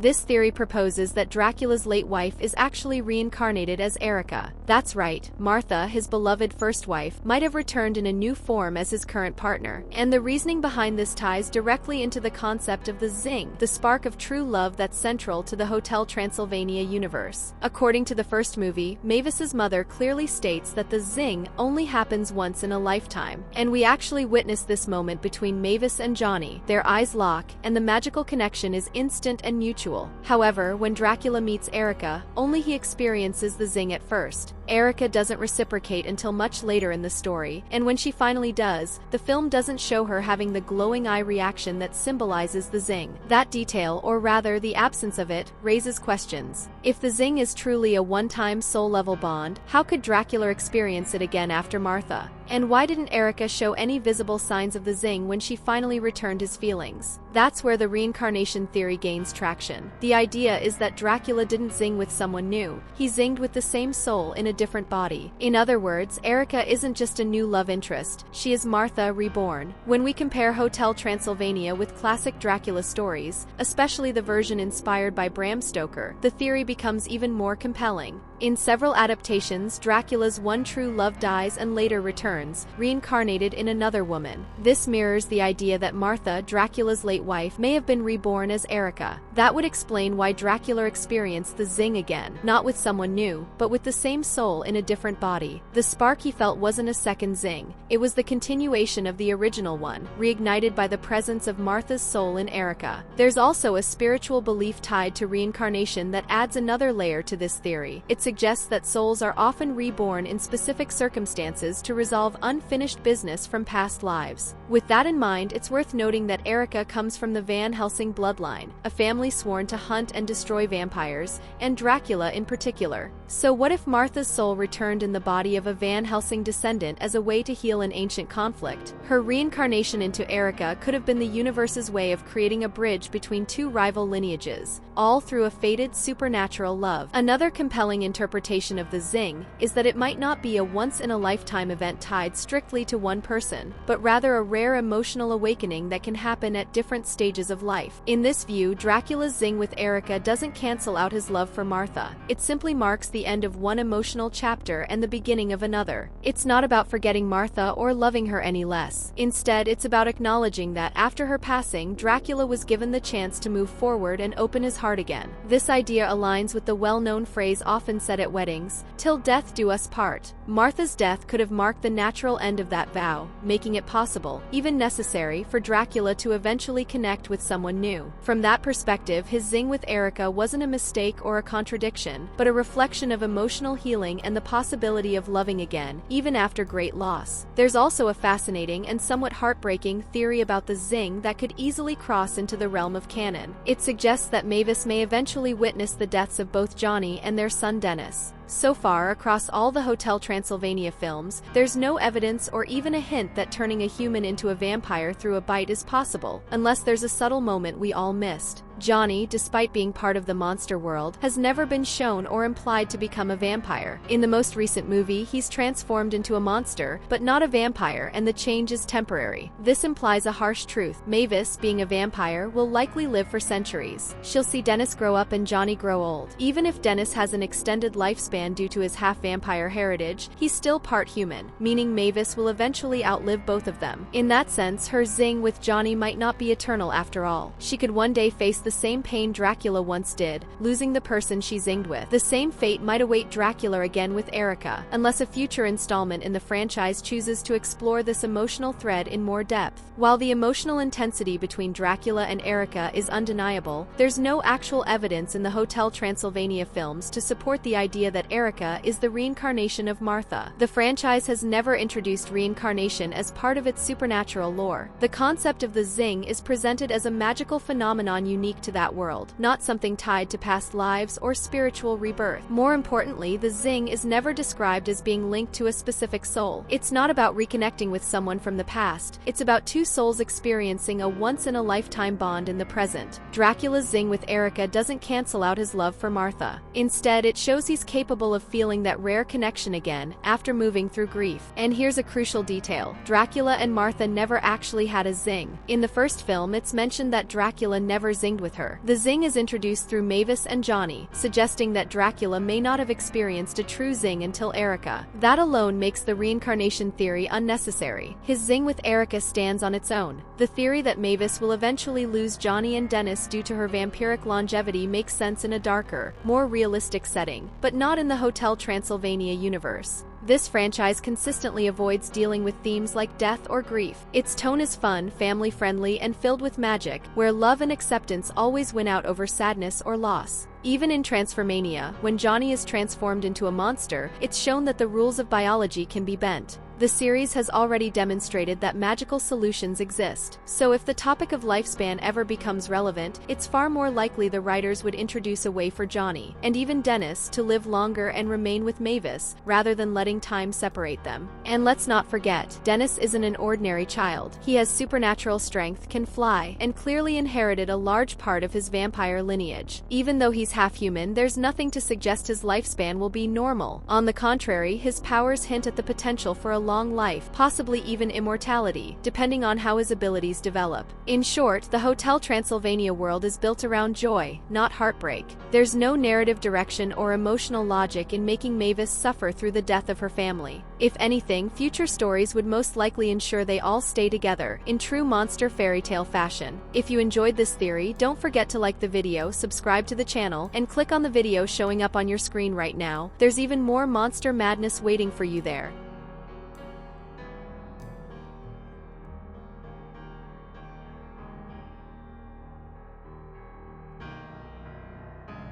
This theory proposes that Dracula's late wife is actually reincarnated as Erica. That's right, Martha, his beloved first wife, might have returned in a new form as his current partner. And the reasoning behind this ties directly into the concept of the Zing, the spark of true love that's central to the Hotel Transylvania universe. According to the first movie, Mavis's mother clearly states that the Zing only happens once in a lifetime. And we actually witness this moment between Mavis and Johnny. Their eyes lock, and the magical connection is instant and mutual. However, when Dracula meets Erica, only he experiences the Zing at first. Erica doesn't reciprocate until much later in the story, and when she finally does, the film doesn't show her having the glowing eye reaction that symbolizes the Zing. That detail, or rather the absence of it, raises questions. If the Zing is truly a one-time soul-level bond, how could Dracula experience it again after Martha? And why didn't Erica show any visible signs of the Zing when she finally returned his feelings? That's where the reincarnation theory gains traction. The idea is that Dracula didn't zing with someone new, he zinged with the same soul in a different body. In other words, Erica isn't just a new love interest, she is Martha reborn. When we compare Hotel Transylvania with classic Dracula stories, especially the version inspired by Bram Stoker, the theory becomes even more compelling. In several adaptations, Dracula's one true love dies and later returns, reincarnated in another woman. This mirrors the idea that Martha, Dracula's late wife, may have been reborn as Erica. That would explain why Dracula experienced the Zing again, not with someone new, but with the same soul in a different body. The spark he felt wasn't a second Zing, it was the continuation of the original one, reignited by the presence of Martha's soul in Erica. There's also a spiritual belief tied to reincarnation that adds another layer to this theory. It suggests that souls are often reborn in specific circumstances to resolve unfinished business from past lives. With that in mind, it's worth noting that Erica comes from the Van Helsing bloodline, a family sworn to hunt and destroy vampires, and Dracula in particular. So what if Martha's soul returned in the body of a Van Helsing descendant as a way to heal an ancient conflict? Her reincarnation into Erica could have been the universe's way of creating a bridge between two rival lineages, all through a fated supernatural love. Another compelling interpretation of the Zing is that it might not be a once-in-a-lifetime event tied strictly to one person, but rather a rare emotional awakening that can happen at different stages of life. In this view, Dracula's Zing with Erica doesn't cancel out his love for Martha. It simply marks the end of one emotional chapter and the beginning of another. It's not about forgetting Martha or loving her any less. Instead, it's about acknowledging that after her passing, Dracula was given the chance to move forward and open his heart again. This idea aligns with the well-known phrase often said at weddings, "Till death do us part." Martha's death could have marked the natural end of that vow, making it possible, even necessary, for Dracula to eventually connect with someone new. From that perspective, his Zing with Erica wasn't a mistake or a contradiction, but a reflection of emotional healing and the possibility of loving again, even after great loss. There's also a fascinating and somewhat heartbreaking theory about the Zing that could easily cross into the realm of canon. It suggests that Mavis may eventually witness the deaths of both Johnny and their son Dennis. So far, across all the Hotel Transylvania films, there's no evidence or even a hint that turning a human into a vampire through a bite is possible, unless there's a subtle moment we all missed. Johnny, despite being part of the monster world, has never been shown or implied to become a vampire. In the most recent movie, he's transformed into a monster, but not a vampire, and the change is temporary. This implies a harsh truth. Mavis, being a vampire, will likely live for centuries. She'll see Dennis grow up and Johnny grow old. Even if Dennis has an extended lifespan due to his half-vampire heritage, he's still part human, meaning Mavis will eventually outlive both of them. In that sense, her Zing with Johnny might not be eternal after all. She could one day face the same pain Dracula once did, losing the person she zinged with. The same fate might await Dracula again with Erica, unless a future installment in the franchise chooses to explore this emotional thread in more depth. While the emotional intensity between Dracula and Erica is undeniable, there's no actual evidence in the Hotel Transylvania films to support the idea that Erica is the reincarnation of Martha. The franchise has never introduced reincarnation as part of its supernatural lore. The concept of the Zing is presented as a magical phenomenon unique to that world, not something tied to past lives or spiritual rebirth. More importantly, the Zing is never described as being linked to a specific soul. It's not about reconnecting with someone from the past, it's about two souls experiencing a once-in-a-lifetime bond in the present. Dracula's Zing with Erica doesn't cancel out his love for Martha. Instead, it shows he's capable capable of feeling that rare connection again after moving through grief. And here's a crucial detail. Dracula and Martha never actually had a zing. In the first film, it's mentioned that Dracula never zinged with her. The zing is introduced through Mavis and Johnny, suggesting that Dracula may not have experienced a true zing until Erica. That alone makes the reincarnation theory unnecessary. His zing with Erica stands on its own. The theory that Mavis will eventually lose Johnny and Dennis due to her vampiric longevity makes sense in a darker, more realistic setting, but not in the Hotel Transylvania universe. This franchise consistently avoids dealing with themes like death or grief. Its tone is fun, family-friendly, and filled with magic, where love and acceptance always win out over sadness or loss. Even in Transformania, when Johnny is transformed into a monster, it's shown that the rules of biology can be bent. The series has already demonstrated that magical solutions exist, so if the topic of lifespan ever becomes relevant, it's far more likely the writers would introduce a way for Johnny, and even Dennis, to live longer and remain with Mavis, rather than letting time separate them. And let's not forget, Dennis isn't an ordinary child. He has supernatural strength, can fly, and clearly inherited a large part of his vampire lineage. Even though he's half-human, there's nothing to suggest his lifespan will be normal. On the contrary, his powers hint at the potential for a long life, possibly even immortality, depending on how his abilities develop. In short, the Hotel Transylvania world is built around joy, not heartbreak. There's no narrative direction or emotional logic in making Mavis suffer through the death of her family. If anything, future stories would most likely ensure they all stay together, in true monster fairy tale fashion. If you enjoyed this theory, don't forget to like the video, subscribe to the channel, and click on the video showing up on your screen right now. There's even more monster madness waiting for you there.